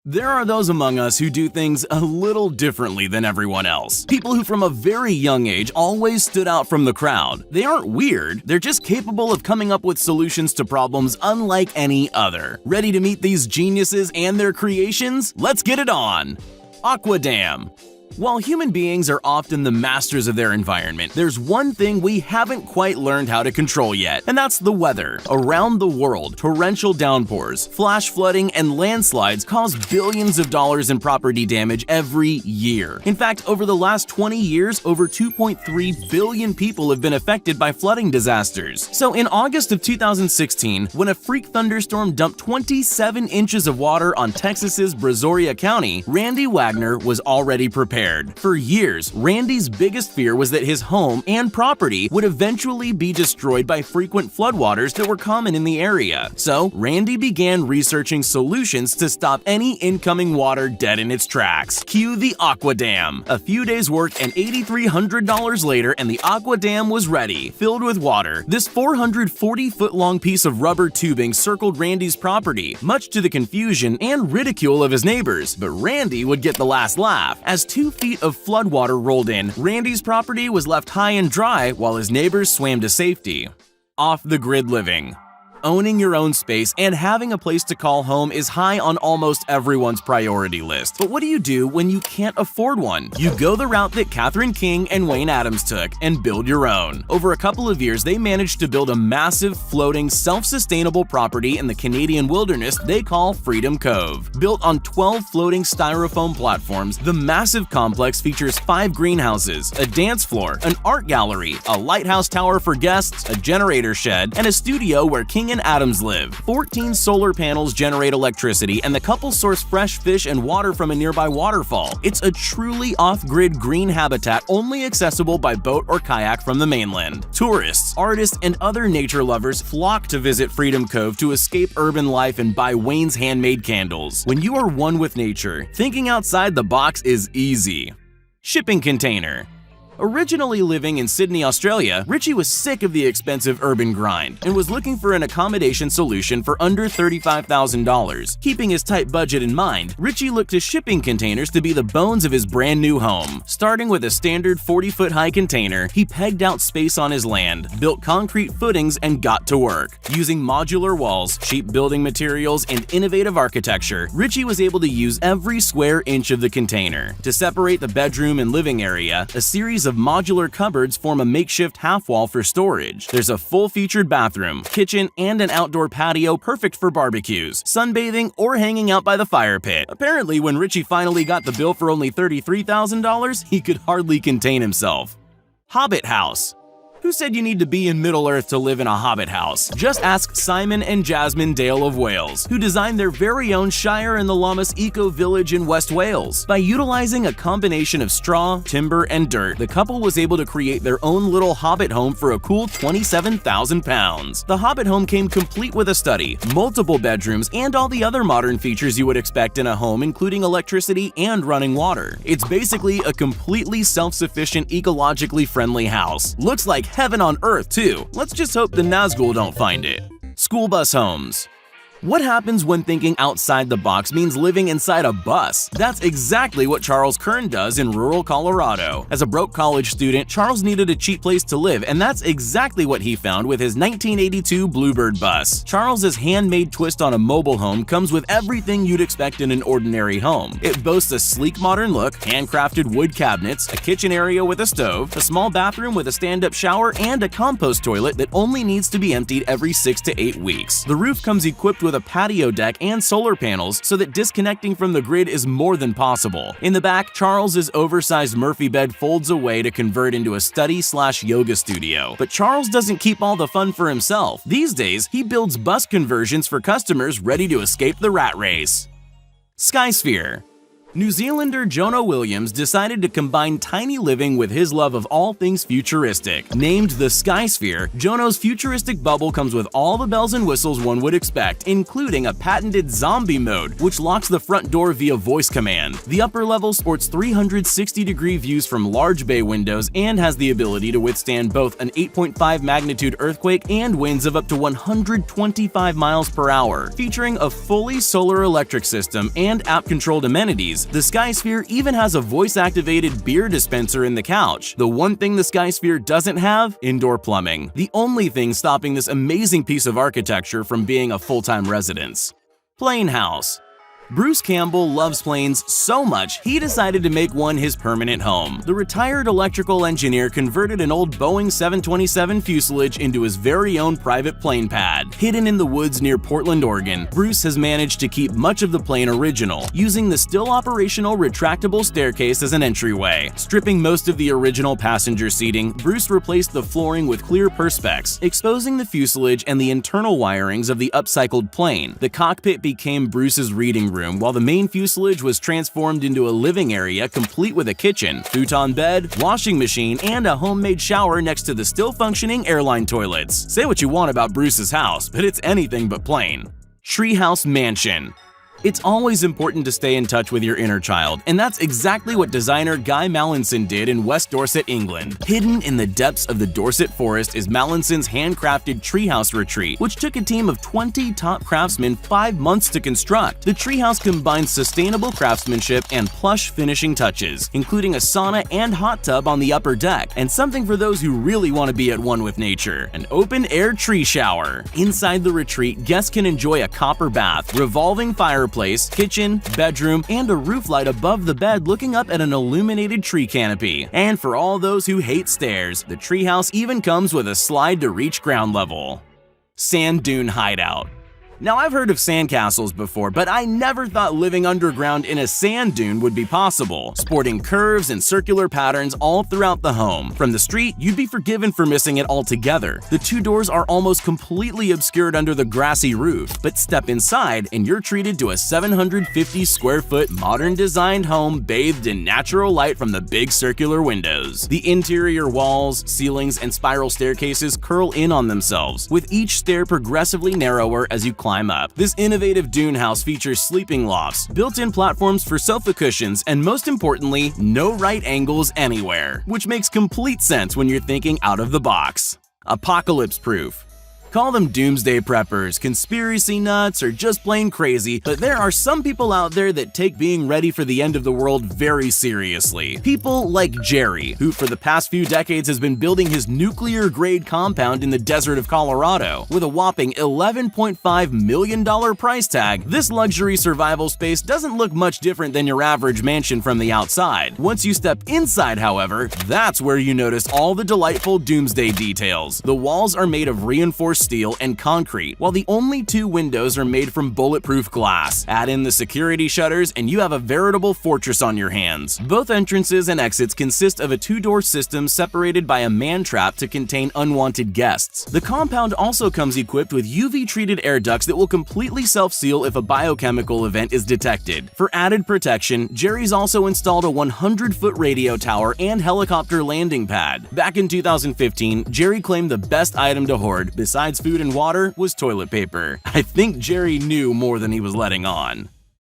There are those among us who do things a little differently than everyone else. People who from a very young age always stood out from the crowd. They aren't weird, they're just capable of coming up with solutions to problems unlike any other. Ready to meet these geniuses and their creations? Let's get it on! Aquadam. While human beings are often the masters of their environment, there's one thing we haven't quite learned how to control yet, and that's the weather. Around the world, torrential downpours, flash flooding, and landslides cause billions of dollars in property damage every year. In fact, over the last 20 years, over 2.3 billion people have been affected by flooding disasters. So in August of 2016, when a freak thunderstorm dumped 27 inches of water on Texas's Brazoria County, Randy Wagner was already prepared. For years, Randy's biggest fear was that his home and property would eventually be destroyed by frequent floodwaters that were common in the area. So, Randy began researching solutions to stop any incoming water dead in its tracks. Cue the Aquadam. A few days' work and $8,300 later, and the Aquadam was ready, filled with water. This 440-foot-long piece of rubber tubing circled Randy's property, much to the confusion and ridicule of his neighbors. But Randy would get the last laugh. As 2 feet of floodwater rolled in, Randy's property was left high and dry while his neighbors swam to safety. Off-the-grid living. Owning your own space and having a place to call home is high on almost everyone's priority list. But what do you do when you can't afford one? You go the route that Catherine King and Wayne Adams took and build your own. Over a couple of years, they managed to build a massive, floating, self-sustainable property in the Canadian wilderness they call Freedom Cove. Built on 12 floating styrofoam platforms, the massive complex features 5 greenhouses, a dance floor, an art gallery, a lighthouse tower for guests, a generator shed, and a studio where King and Adams live. 14 solar panels generate electricity, and the couple source fresh fish and water from a nearby waterfall. It's a truly off-grid green habitat only accessible by boat or kayak from the mainland. Tourists, artists, and other nature lovers flock to visit Freedom Cove to escape urban life and buy Wayne's handmade candles. When you are one with nature, thinking outside the box is easy. Shipping container. Originally living in Sydney, Australia, Richie was sick of the expensive urban grind and was looking for an accommodation solution for under $35,000. Keeping his tight budget in mind, Richie looked to shipping containers to be the bones of his brand new home. Starting with a standard 40-foot-high container, he pegged out space on his land, built concrete footings, and got to work. Using modular walls, cheap building materials, and innovative architecture, Richie was able to use every square inch of the container. To separate the bedroom and living area, a series of modular cupboards form a makeshift half-wall for storage. There's a full-featured bathroom, kitchen, and an outdoor patio perfect for barbecues, sunbathing, or hanging out by the fire pit. Apparently, when Richie finally got the bill for only $33,000, he could hardly contain himself. Hobbit House. Who said you need to be in Middle-earth to live in a hobbit house? Just ask Simon and Jasmine Dale of Wales, who designed their very own Shire in the Lammas Eco Village in West Wales. By utilizing a combination of straw, timber, and dirt, the couple was able to create their own little hobbit home for a cool £27,000. The hobbit home came complete with a study, multiple bedrooms, and all the other modern features you would expect in a home, including electricity and running water. It's basically a completely self-sufficient, ecologically friendly house. Looks like heaven on earth, too. Let's just hope the Nazgul don't find it. School bus homes. What happens when thinking outside the box means living inside a bus? That's exactly what Charles Kern does in rural Colorado. As a broke college student, Charles needed a cheap place to live, and that's exactly what he found with his 1982 Bluebird bus. Charles's handmade twist on a mobile home comes with everything you'd expect in an ordinary home. It boasts a sleek modern look, handcrafted wood cabinets, a kitchen area with a stove, a small bathroom with a stand-up shower, and a compost toilet that only needs to be emptied every 6 to 8 weeks. The roof comes equipped with a patio deck and solar panels so that disconnecting from the grid is more than possible. In the back, Charles's oversized Murphy bed folds away to convert into a study/yoga studio. But Charles doesn't keep all the fun for himself. These days, he builds bus conversions for customers ready to escape the rat race. Skysphere. New Zealander Jonah Williams decided to combine tiny living with his love of all things futuristic. Named the Skysphere, Jonah's futuristic bubble comes with all the bells and whistles one would expect, including a patented zombie mode, which locks the front door via voice command. The upper level sports 360-degree views from large bay windows and has the ability to withstand both an 8.5 magnitude earthquake and winds of up to 125 miles per hour. Featuring a fully solar electric system and app-controlled amenities, the Skysphere even has a voice-activated beer dispenser in the couch. The one thing the Skysphere doesn't have? Indoor plumbing. The only thing stopping this amazing piece of architecture from being a full-time residence. Plane House. Bruce Campbell loves planes so much he decided to make one his permanent home. The retired electrical engineer converted an old Boeing 727 fuselage into his very own private plane pad. Hidden in the woods near Portland, Oregon, Bruce has managed to keep much of the plane original, using the still operational retractable staircase as an entryway. Stripping most of the original passenger seating, Bruce replaced the flooring with clear perspex, exposing the fuselage and the internal wirings of the upcycled plane. The cockpit became Bruce's reading room, while the main fuselage was transformed into a living area complete with a kitchen, futon bed, washing machine, and a homemade shower next to the still functioning airline toilets. Say what you want about Bruce's house, but it's anything but plain. Treehouse Mansion. It's always important to stay in touch with your inner child, and that's exactly what designer Guy Mallinson did in West Dorset, England. Hidden in the depths of the Dorset Forest is Mallinson's handcrafted treehouse retreat, which took a team of 20 top craftsmen 5 months to construct. The treehouse combines sustainable craftsmanship and plush finishing touches, including a sauna and hot tub on the upper deck, and something for those who really want to be at one with nature, an open-air tree shower. Inside the retreat, guests can enjoy a copper bath, revolving fireplace, kitchen, bedroom, and a roof light above the bed looking up at an illuminated tree canopy. And for all those who hate stairs, the treehouse even comes with a slide to reach ground level. Sand Dune Hideout. Now, I've heard of sandcastles before, but I never thought living underground in a sand dune would be possible, sporting curves and circular patterns all throughout the home. From the street, you'd be forgiven for missing it altogether. The two doors are almost completely obscured under the grassy roof, but step inside and you're treated to a 750 square foot modern designed home bathed in natural light from the big circular windows. The interior walls, ceilings, and spiral staircases curl in on themselves, with each stair progressively narrower as you climb up. This innovative dune house features sleeping lofts, built-in platforms for sofa cushions, and most importantly, no right angles anywhere, which makes complete sense when you're thinking out of the box. Apocalypse proof. Call them doomsday preppers, conspiracy nuts, or just plain crazy, but there are some people out there that take being ready for the end of the world very seriously. People like Jerry, who for the past few decades has been building his nuclear-grade compound in the desert of Colorado. With a whopping $11.5 million price tag, this luxury survival space doesn't look much different than your average mansion from the outside. Once you step inside, however, that's where you notice all the delightful doomsday details. The walls are made of reinforced steel and concrete, while the only 2 windows are made from bulletproof glass. Add in the security shutters and you have a veritable fortress on your hands. Both entrances and exits consist of a 2-door system separated by a man trap to contain unwanted guests. The compound also comes equipped with UV-treated air ducts that will completely self-seal if a biochemical event is detected. For added protection, Jerry's also installed a 100-foot radio tower and helicopter landing pad. Back in 2015, Jerry claimed the best item to hoard, besides food and water, was toilet paper. I think Jerry knew more than he was letting on.